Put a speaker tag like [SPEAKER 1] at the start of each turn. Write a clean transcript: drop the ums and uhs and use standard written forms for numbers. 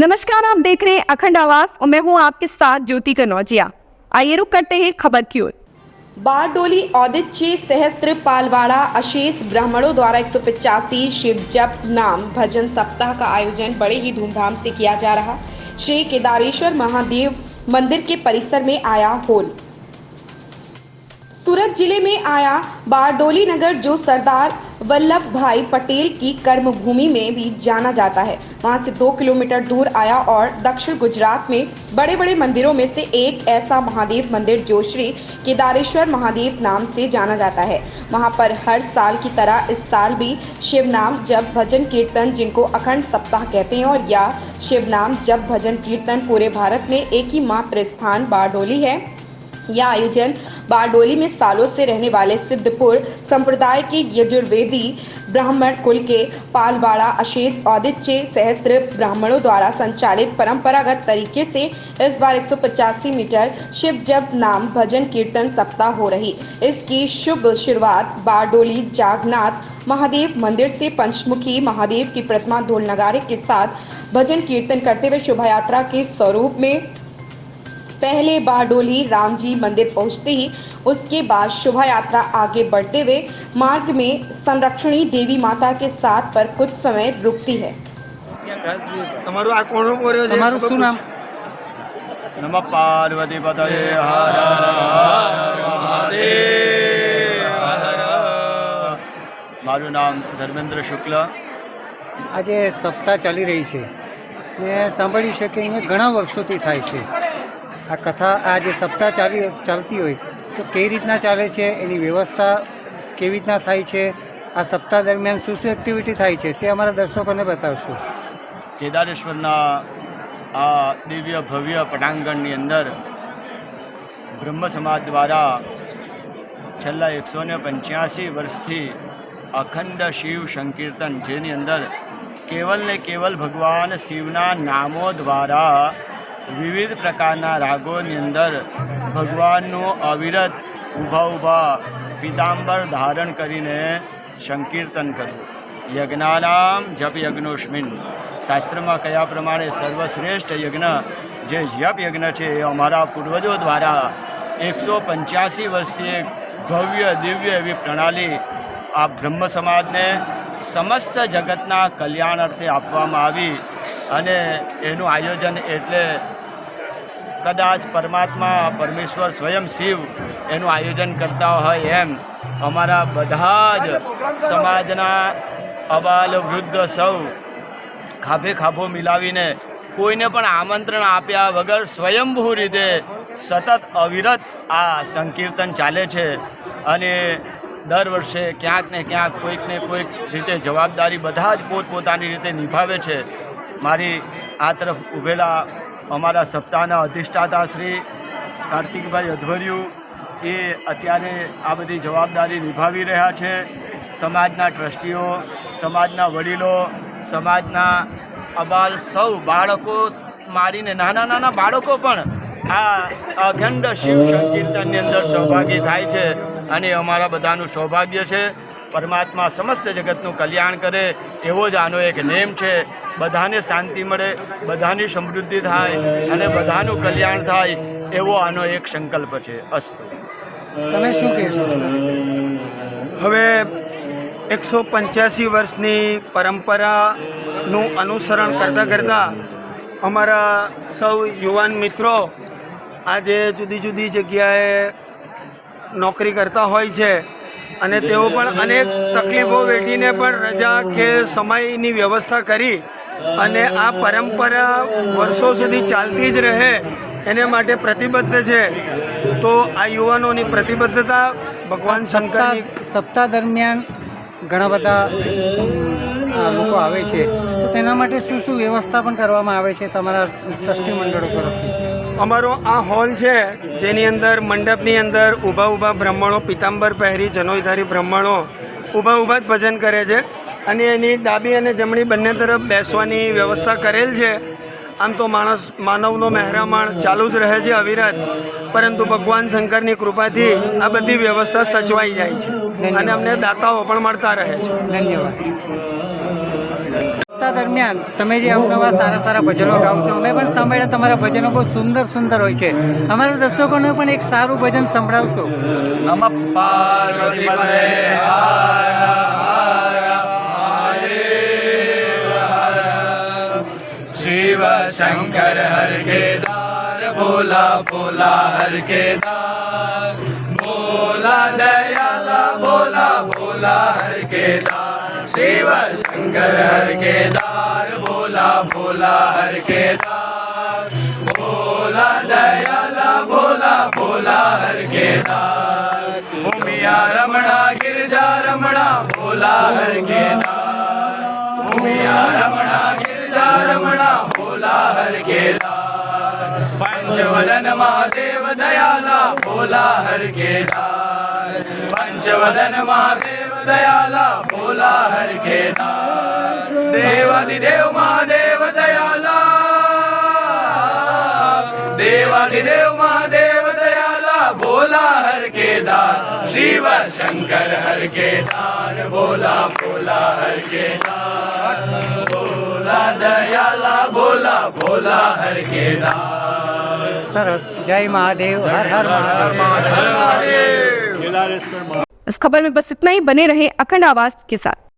[SPEAKER 1] नमस्कार, आप देख रहे हैं अखंड आवाज और मैं हूं आपके साथ ज्योति कनौजिया। आइए रुक करते हैं खबर की ओर। बारडोली औदिच्य सहस्त्र पालवाड़ा अशेष ब्राह्मणों द्वारा 185 शिव जप नाम भजन सप्ताह का आयोजन बड़े ही धूमधाम से किया जा रहा। श्री केदारेश्वर महादेव मंदिर के परिसर में आया होल। सूरत जिले में आया बारडोली नगर, जो सरदार वल्लभ भाई पटेल की कर्मभूमि में भी जाना जाता है। वहां से 2 किलोमीटर दूर आया और दक्षिण गुजरात में बड़े बड़े मंदिरों में से एक ऐसा महादेव मंदिर जो श्री केदारेश्वर महादेव नाम से जाना जाता है। वहां पर हर साल की तरह इस साल भी शिव नाम जप भजन कीर्तन, जिनको अखंड सप्ताह कहते हैं, और यह शिव नाम जप भजन कीर्तन पूरे भारत में एक ही मात्र स्थान बारडोली है। यह आयोजन बारडोली में सालों से रहने वाले सिद्धपुर संप्रदाय के यजुर्वेदी ब्राह्मण कुल के पालवाड़ा अशेष औदिच्य सहस्त्र ब्राह्मणों द्वारा संचालित परंपरागत तरीके से इस बार 185 मीटर शिव जप नाम भजन कीर्तन सप्ताह हो रही। इसकी शुभ शुरुआत बारडोली जागनाथ महादेव मंदिर से पंचमुखी महादेव की प्रतिमा ढोल नगाड़े के साथ भजन कीर्तन करते हुए शोभा यात्रा के स्वरूप में पहले बारडोली राम जी मंदिर पहुंचते ही उसके बाद शोभा यात्रा आगे बढ़ते हुए मार्ग में संरक्षणी देवी माता के साथ पर कुछ समय रुकती है।
[SPEAKER 2] नमः पार्वती पतये हर हर महादेव हर। मारू नाम धर्मेंद्र शुक्ल।
[SPEAKER 3] આજે સપ્તાહ ચાલી રહી છે ને સાંભળ્યું છે કે અહીંયા ઘણા વર્ષોથી થાય છે આ કથા। આ જે સપ્તાહ ચાલતી હોય તો કઈ રીતના ચાલે છે, એની વ્યવસ્થા કેવી રીતના થાય છે, આ સપ્તાહ દરમિયાન શું શું એક્ટિવિટી થાય છે તે અમારા દર્શકોને બતાવશું।
[SPEAKER 2] કેદારેશ્વરના આ દિવ્ય ભવ્ય પટાંગણની અંદર બ્રહ્મ સમાજ દ્વારા છેલ્લા 185 વર્ષથી અખંડ શિવ સંકીર્તન, જેની અંદર કેવલ ને કેવલ ભગવાન શિવના નામો દ્વારા વિવિધ પ્રકારના રાગોની અંદર ભગવાનનું અવિરત ઊભા પીતાંબર ધારણ કરીને સંકીર્તન કરવું। યજ્ઞાનામ જપ યજ્ઞોસ્મિન, શાસ્ત્રમાં કયા પ્રમાણે સર્વશ્રેષ્ઠ યજ્ઞ જે જપ યજ્ઞ છે એ અમારા પૂર્વજો દ્વારા 185 વર્ષથી એક ભવ્ય દિવ્ય એવી પ્રણાલી આ બ્રહ્મ સમાજને સમસ્ત જગતના કલ્યાણ અર્થે આપવામાં આવી અને એનું આયોજન એટલે કદાચ પરમાત્મા પરમેશ્વર સ્વયં શિવ એનું આયોજન કરતા હોય એમ અમારા બધા જ સમાજના અબાલ વૃદ્ધ સૌ ખાભે ખાભો મિલાવીને કોઈને પણ આમંત્રણ આપ્યા વગર સ્વયંભૂ રીતે સતત અવિરત આ સંકીર્તન ચાલે છે અને દર વર્ષે ક્યાંક ને ક્યાંક કોઈક ને કોઈક રીતે જવાબદારી બધા જ પોતપોતાની રીતે નિભાવે છે। મારી આ તરફ ઊભેલા અમારા સપ્તાહના અધિષ્ઠાતા શ્રી કાર્તિકભાઈ અધવરિયું એ અત્યારે આ બધી જવાબદારી નિભાવી રહ્યા છે। સમાજના ટ્રસ્ટીઓ, સમાજના વડીલો, સમાજના અબાલ સૌ બાળકો મારીને નાના નાના બાળકો પણ આ અખંડ શિવ સંકીર્તનની અંદર સૌભાગી થાય છે અને અમારા બધાનું સૌભાગ્ય છે। પરમાત્મા સમસ્ત જગતનું કલ્યાણ કરે એવો જ આનો એક નેમ છે। બધાને શાંતિ મળે, બધાની સમૃદ્ધિ થાય અને બધાનું કલ્યાણ થાય એવો આનો એક સંકલ્પ છે। અસ્તુ।
[SPEAKER 3] તમે શું કહેશો?
[SPEAKER 4] હવે 185 વર્ષની પરંપરાનું અનુસરણ કરતાં કરતાં અમારા સૌ યુવાન મિત્રો આજે જુદી જુદી જગ્યાએ નોકરી કરતા હોય છે અને તેઓ પણ અનેક તકલીફો વેઠીને પણ રજા કે સમયની વ્યવસ્થા કરી અને આ પરંપરા વર્ષો સુધી ચાલતી જ રહે એને માટે પ્રતિબદ્ધ છે। તો આ યુવાનોની પ્રતિબદ્ધતા ભગવાન શંકરની
[SPEAKER 3] સપ્તાહ દરમિયાન ઘણા બધા લોકો આવે છે, તો તેના માટે શું શું વ્યવસ્થા પણ કરવામાં આવે છે તમારા ટ્રસ્ટી મંડળો તરફથી?
[SPEAKER 4] અમારો આ હોલ છે જેની અંદર મંડપની અંદર ઊભા બ્રાહ્મણો પીતાંબર પહેરી જનોઈધારી બ્રાહ્મણો ઊભા જ ભજન કરે છે અને એની ડાબી અને જમણી બંને તરફ બેસવાની વ્યવસ્થા કરેલ છે। આમ તો માનવનો મહેરામણ ચાલુ જ રહે છે અવિરત, પરંતુ ભગવાન શંકરની કૃપાથી આ બધી વ્યવસ્થા સચવાઈ જાય છે અને અમને દાતાઓ પણ મળતા રહે છે।
[SPEAKER 3] ધન્યવાદ। સપ્તાહ દરમિયાન તમે જે અવનવા સારા સારા ભજનો ગાઓ છો, અમે પણ સાંભળ્યા તમારા ભજનો બહુ સુંદર સુંદર હોય છે. અમારા દર્શકોને પણ એક સારું ભજન સંભળાવશો.
[SPEAKER 5] નમઃ પાર્વતીપતે शिव शंकर हर केदार भोला भोला हर केदार भोला दयाला भोला भोला हर केदार शिव शंकर हर केदार भोला भोला हर केदार भोला दयाला भोला भोला हर केदार उमिया रमणा गिरजा रमणा भोला हर केदार उमिया रमणा गिरजा रमणा भोला हर केदार पंचवदन महादेव दयाला भोला हर केदार पंचवदन महादेव दयाला भोला हर केदार देवादिदेव महादेव दयाला देवादिदेव महादेव दयाला भोला हर केदार शिव शंकर हर केदार भोला भोला हर केदार भोला दयाला भोला भोला हर केदार.
[SPEAKER 3] સરસ. જય મહાદેવ. હર હર મહાદેવ.
[SPEAKER 1] इस खबर में बस इतना ही. बने रहे अखंड आवाज के साथ.